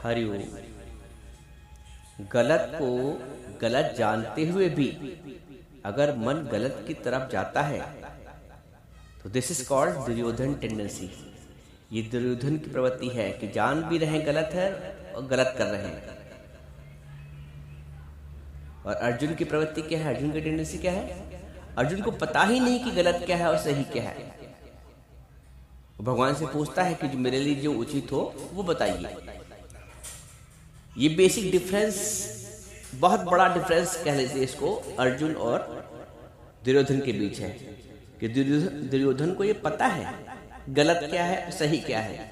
हरिओम। गलत को गलत जानते हुए भी अगर मन गलत की तरफ जाता है तो this is called Duryodhan tendency. ये दुर्योधन की प्रवृत्ति है कि जान भी रहे गलत है और गलत कर रहे हैं। और अर्जुन की प्रवृत्ति क्या है? अर्जुन की टेंडेंसी क्या है? अर्जुन को पता ही नहीं कि गलत क्या है और सही क्या है। भगवान से पूछता है कि जो मेरे लिए जो उचित हो वो बताइए। ये बेसिक डिफरेंस, बहुत बड़ा डिफरेंस कह लीजिए इसको, अर्जुन और दुर्योधन के बीच है कि दुर्योधन को ये पता है गलत क्या है सही क्या है,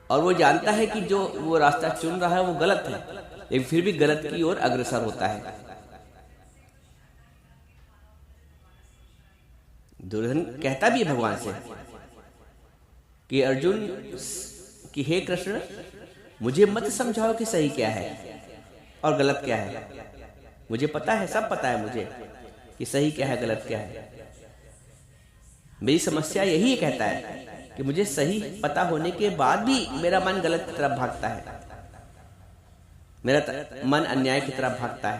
और वो जानता है कि जो वो रास्ता चुन रहा है वो गलत है, लेकिन फिर भी गलत की ओर अग्रसर होता है। दुर्योधन कहता भी है भगवान से कि अर्जुन कि हे कृष्ण, मुझे मत समझाओ कि सही क्या है और गलत क्या है। मुझे पता है, सब पता है मुझे कि सही क्या है गलत क्या है। मेरी समस्या यही है, कहता है कि मुझे सही पता होने के बाद भी मेरा मन गलत की तरफ भागता है, मेरा मन अन्याय की तरफ भागता है।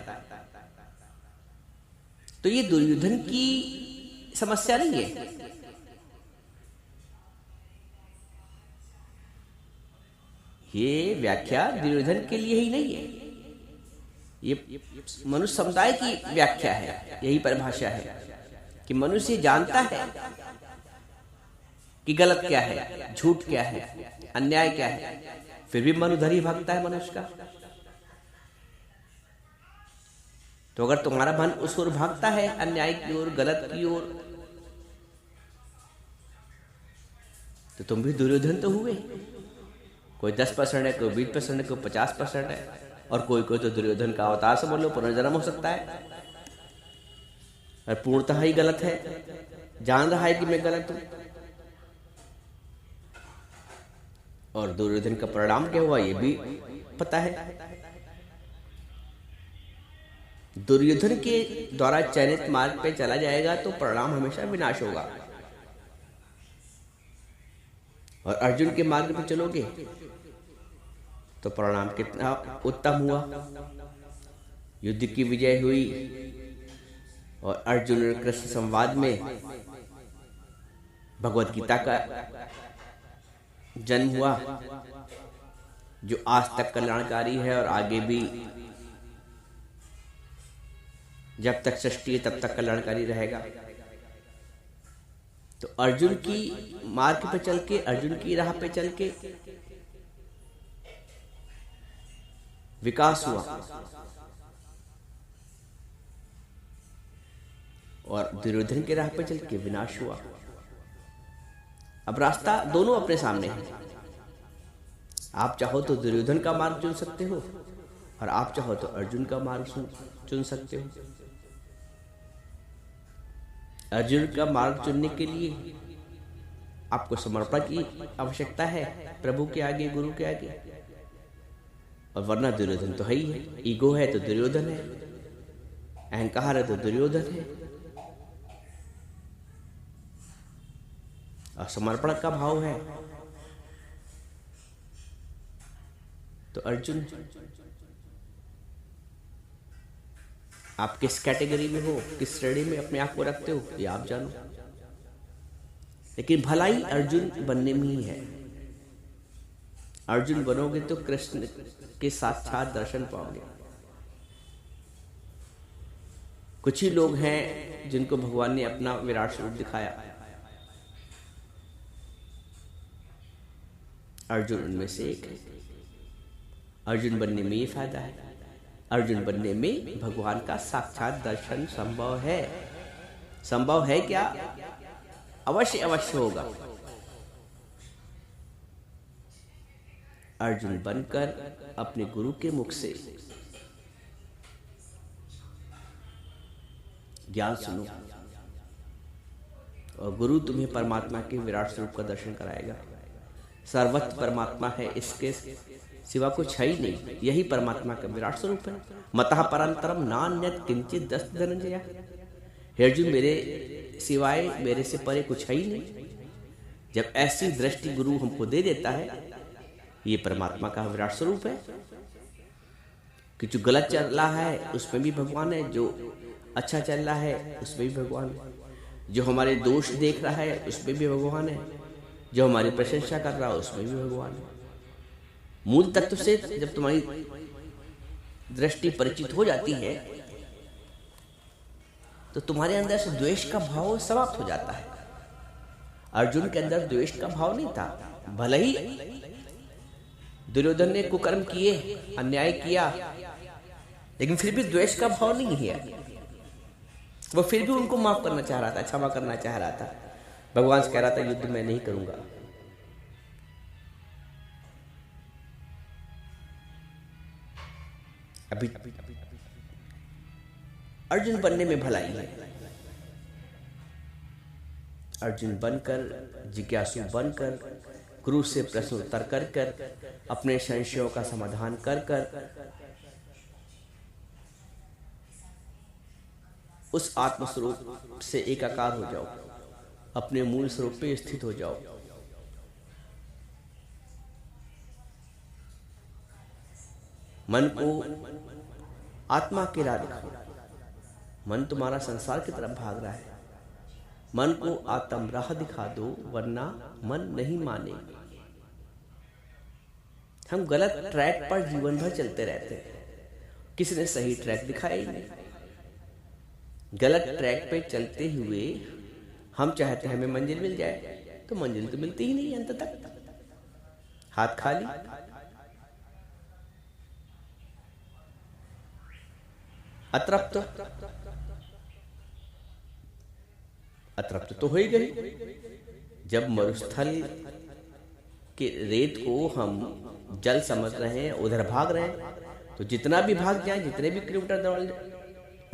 तो ये दुर्योधन की समस्या नहीं है, ये व्याख्या दुर्योधन के लिए ही नहीं है, ये मनुष्य समुदाय की व्याख्या है। यही परिभाषा है कि मनुष्य जानता है कि गलत क्या है, झूठ क्या है, अन्याय क्या है, फिर भी मन उधर ही भागता है मनुष्य का। तो अगर तुम्हारा मन उस ओर भागता है, अन्याय की ओर, गलत की ओर, तो तुम भी दुर्योधन तो हुए। कोई 10% है, कोई 20% है, कोई 50% है, और कोई तो दुर्योधन का अवतार से बोलो पुनर्जन्म हो सकता है और पूर्णतः ही गलत है, जान रहा है कि मैं गलत हूं। और दुर्योधन का परिणाम क्या हुआ ये भी पता है। दुर्योधन के द्वारा चयनित मार्ग पे चला जाएगा तो परिणाम हमेशा विनाश होगा, और अर्जुन के मार्ग पे चलोगे तो परिणाम कितना उत्तम हुआ। युद्ध की विजय हुई और अर्जुन और कृष्ण संवाद में भगवत गीता का जन्म हुआ, जो आज तक कल्याणकारी है और आगे भी जब तक सृष्टि है तब तक कल्याणकारी रहेगा। तो अर्जुन की मार्ग पे चल के, अर्जुन की राह पे चल के विकास हुआ, और दुर्योधन के राह पे चल के विनाश हुआ। अब रास्ता दोनों अपने सामने है। आप चाहो तो दुर्योधन का मार्ग चुन सकते हो, और आप चाहो तो अर्जुन का मार्ग चुन सकते हो। अर्जुन का मार्ग चुनने के लिए आपको समर्पण की आवश्यकता है प्रभु के आगे, गुरु के आगे, और वरना दुर्योधन तो है ही है। ईगो है तो दुर्योधन है, अहंकार है तो दुर्योधन है, और समर्पण का भाव है तो अर्जुन। आप किस कैटेगरी में हो, किस श्रेणी में अपने आप को रखते हो, ये आप जानो, लेकिन भलाई अर्जुन बनने में ही है। अर्जुन बनोगे तो कृष्ण के साक्षात दर्शन पाओगे। कुछ ही लोग हैं जिनको भगवान ने अपना विराट स्वरूप दिखाया, अर्जुन उनमें से एक है। अर्जुन बनने में ये फायदा है, अर्जुन बनने में भगवान का साक्षात दर्शन संभव है। संभव है क्या? अवश्य अवश्य होगा। अर्जुन बनकर अपने गुरु के मुख से ज्ञान सुनो, और गुरु तुम्हें परमात्मा के विराट स्वरूप का दर्शन कराएगा। सर्वत्र परमात्मा है, इसके सिवा कुछ है ही नहीं, यही परमात्मा का विराट स्वरूप है। मतः परंतरम नान्यत किंचित दस्त धनंजय। हे अर्जुन, मेरे सिवाय, मेरे से परे कुछ है ही नहीं। जब ऐसी दृष्टि गुरु हमको दे देता है ये परमात्मा का विराट स्वरूप है कि जो गलत चल रहा है उसमें भी भगवान है, जो अच्छा चल रहा है उसमें भी भगवान है, जो हमारे दोष देख रहा है उसमें भी भगवान है, जो हमारी प्रशंसा कर रहा है उसमें भी भगवान है। मूल तत्व से जब तुम्हारी दृष्टि परिचित हो जाती है तो तुम्हारे अंदर से द्वेष का भाव समाप्त हो जाता है। अर्जुन के अंदर द्वेष का भाव नहीं था, भले ही दुर्योधन ने कुकर्म किए, अन्याय किया, लेकिन फिर भी द्वेष का भाव नहीं है। वो फिर भी उनको माफ करना चाह रहा था, क्षमा करना चाह रहा था। भगवान से कह रहा था युद्ध मैं नहीं करूंगा। अभी अर्जुन बनने में भलाई है। अर्जुन बनकर, जिज्ञासु बनकर, गुरु से प्रश्न उत्तर कर कर, अपने संशयों का समाधान कर कर उस आत्म स्वरूप से एकाकार हो जाओ, अपने मूल स्वरूप पे स्थित हो जाओ। मन को आत्मा की राह दिखाओ। मन तुम्हारा संसार की तरफ भाग रहा है, मन को आत्म राह दिखा दो, वरना मन नहीं माने। हम गलत ट्रैक पर जीवन भर चलते रहते हैं, किसी ने सही ट्रैक दिखाया ही नहीं। गलत ट्रैक पे चलते हुए हम चाहते हैं हमें मंजिल मिल जाए, तो मंजिल तो मिलती ही नहीं अंत तक, हाथ खाली। अतृप्त तो हो ही गई। जब मरुस्थल के रेत को हम जल समझ रहे हैं, उधर भाग रहे हैं, तो जितना भी भाग जाए, जितने भी किलोमीटर दौड़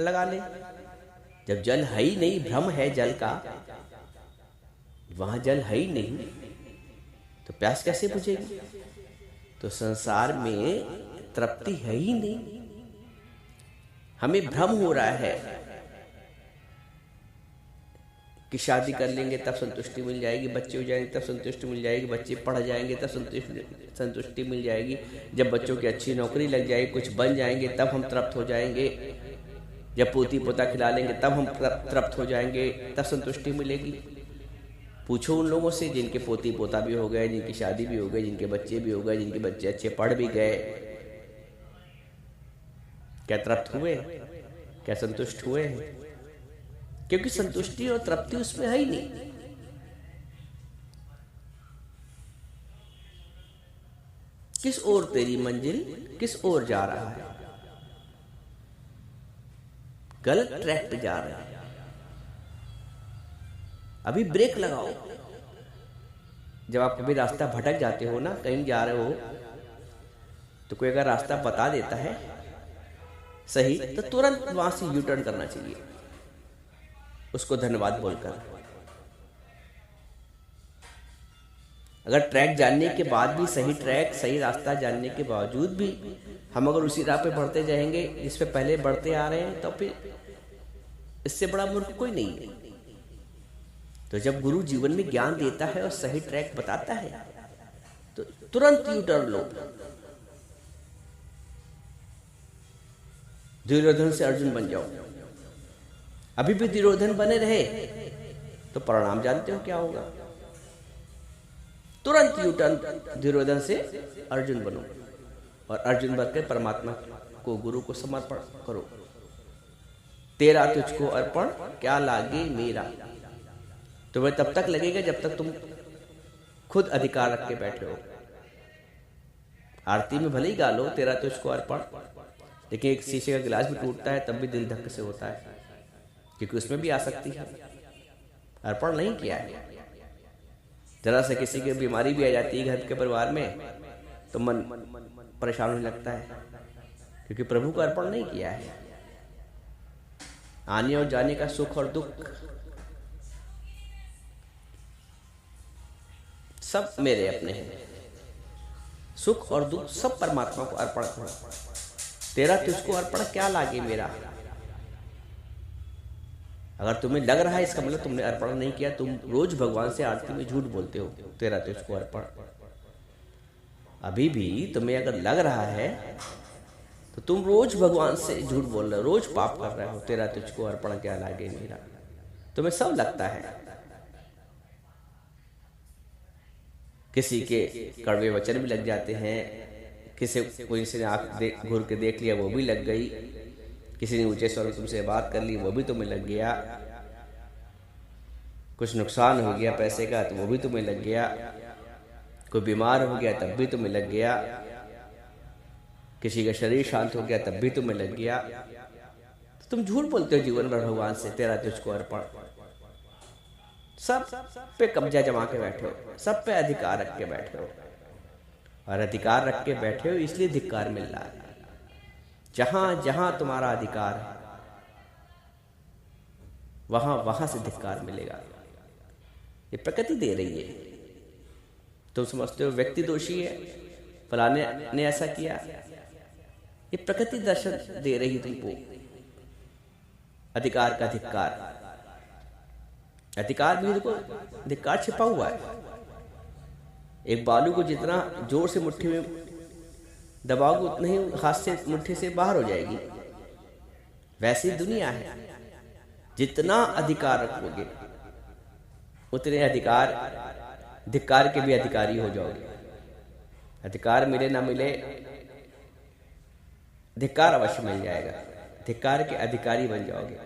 लगा ले, जब जल है ही नहीं, भ्रम है जल का, वहां जल है ही नहीं, तो प्यास कैसे बुझेगी? तो संसार में तृप्ति है ही नहीं। हमें भ्रम हो रहा है कि शादी कर लेंगे तब संतुष्टि मिल जाएगी, बच्चे हो जाएंगे तब संतुष्टि मिल जाएगी, बच्चे पढ़ जाएंगे तब संतुष्टि मिल जाएगी, जब बच्चों की अच्छी नौकरी लग जाएगी, कुछ बन जाएंगे तब हम तृप्त हो जाएंगे, जब पोती पोता खिला लेंगे तब हम तृप्त हो जाएंगे, तब संतुष्टि मिलेगी। पूछो उन लोगों से जिनके पोती पोता भी हो गए, जिनकी शादी भी हो गई, जिनके बच्चे भी हो गए, जिनके बच्चे अच्छे पढ़ भी गए, क्या तृप्त हुए? क्या संतुष्ट हुए? क्योंकि संतुष्टि और तृप्ति उसमें है ही नहीं। किस ओर तेरी मंजिल, किस ओर जा रहा है? गलत ट्रैक पे जा रहा है। अभी ब्रेक लगाओ। जब आप कभी रास्ता भटक जाते हो ना, कहीं जा रहे हो, तो कोई अगर रास्ता बता देता है सही, तो तुरंत वहां से यू टर्न करना चाहिए, उसको धन्यवाद बोलकर। अगर ट्रैक जानने के बाद भी, सही ट्रैक, सही रास्ता जानने के बावजूद भी हम अगर उसी राह पे बढ़ते जाएंगे जिस पे पहले बढ़ते आ रहे हैं, तो फिर इससे बड़ा मूर्ख कोई नहीं है। तो जब गुरु जीवन में ज्ञान देता है और सही ट्रैक बताता है, तो तुरंत यू टर्न लो। दुर्योधन से अर्जुन बन जाओ। अभी भी दुर्योधन बने रहे तो परिणाम जानते हो क्या होगा? तुरंत यू टर्न, दुर्योधन से अर्जुन बनो और अर्जुन बनकर परमात्मा को, गुरु को समर्पण करो। तेरा तुझको अर्पण क्या लागे मेरा। तुम्हें तब तक लगेगा जब तक तुम खुद अधिकार रख के बैठे हो। आरती में भले ही गा लो तेरा तुझको अर्पण, लेकिन एक शीशे का गिलास भी टूटता है तब भी दिल धक्के से होता है, क्योंकि उसमें भी आ सकती है। अर्पण नहीं किया है। जरा से किसी की बीमारी भी आ जाती है घर के परिवार में, तो मन परेशान होने लगता है, क्योंकि प्रभु को अर्पण नहीं किया है। आने और जाने का सुख और दुख सब मेरे अपने हैं। सुख और दुख सब परमात्मा को अर्पण करो। तेरा तुझको अर्पण क्या लागे मेरा। अगर तुम्हें लग रहा है इसका मतलब तुमने अर्पण नहीं किया, तुम रोज भगवान से आरती में झूठ बोलते हो। तेरा तुझको अर्पण, अभी भी तुम्हें अगर लग रहा है तो तुम रोज भगवान से झूठ बोल रहे हो, रोज पाप कर रहे हो। तेरा तुझको अर्पण क्या लागे मेरा, तुम्हें सब लगता है। किसी के कड़वे वचन भी लग जाते हैं, कोई ने आंख घूर के देख लिया वो भी लग गई, किसी ने ऊंचे स्वर में तुमसे बात कर ली वो भी तुम्हें लग गया, कुछ नुकसान हो गया पैसे का तो वो भी तुम्हें लग गया, कोई बीमार हो गया तब भी तुम्हें लग गया, किसी का शरीर शांत हो गया तब भी तुम्हें लग गया। तो तुम झूठ बोलते हो जीवन भर भगवान से, तेरा तुझको अर्पण। सब पे कब्जा जमा के बैठे हो, सब पे अधिकार रख के बैठे हो, और अधिकार रख के बैठे हो इसलिए धिक्कार मिल रहा है। जहां जहां तुम्हारा अधिकार है वहां वहां से धिक्कार मिलेगा। ये प्रकृति दे रही है। तुम समझते हो व्यक्ति दोषी है, फलाने ने ऐसा किया, ये प्रकृति दर्शन दे रही तुमको अधिकार का धिक्कार। अधिकार भी देखो, धिक्कार छिपा हुआ है। एक बालू को जितना जोर से मुट्ठी में दबाओगे उतना ही हाथ से मुट्ठी से बाहर हो जाएगी। वैसी दुनिया है, जितना अधिकार रखोगे उतने अधिकार धिक्कार के भी अधिकारी हो जाओगे। अधिकार मिले ना मिले धिक्कार अवश्य मिल जाएगा, धिक्कार के अधिकारी बन जाओगे।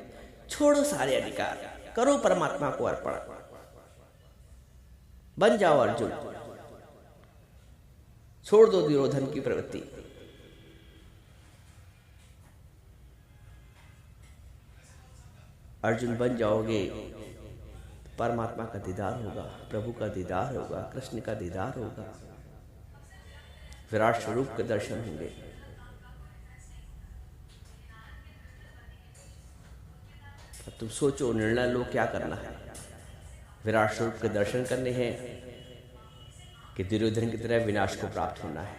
छोड़ो सारे अधिकार, करो परमात्मा को अर्पण, बन जाओ अर्जुन, छोड़ दो दुर्योधन की प्रवृत्ति। अर्जुन बन जाओगे, परमात्मा का दीदार होगा, प्रभु का दीदार होगा, कृष्ण का दीदार होगा, विराट स्वरूप के दर्शन होंगे। अब तुम सोचो, निर्णय लो, क्या करना है। विराट स्वरूप के दर्शन करने हैं कि दुर्योधन की तरह विनाश को प्राप्त होना है।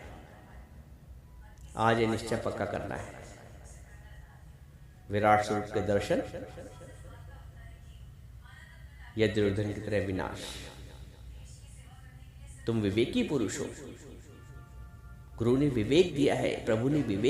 आज ये निश्चय पक्का करना है, विराट स्वरूप के दर्शन या दुर्योधन की तरह विनाश। तुम विवेकी पुरुष हो, गुरु ने विवेक दिया है, प्रभु ने विवेक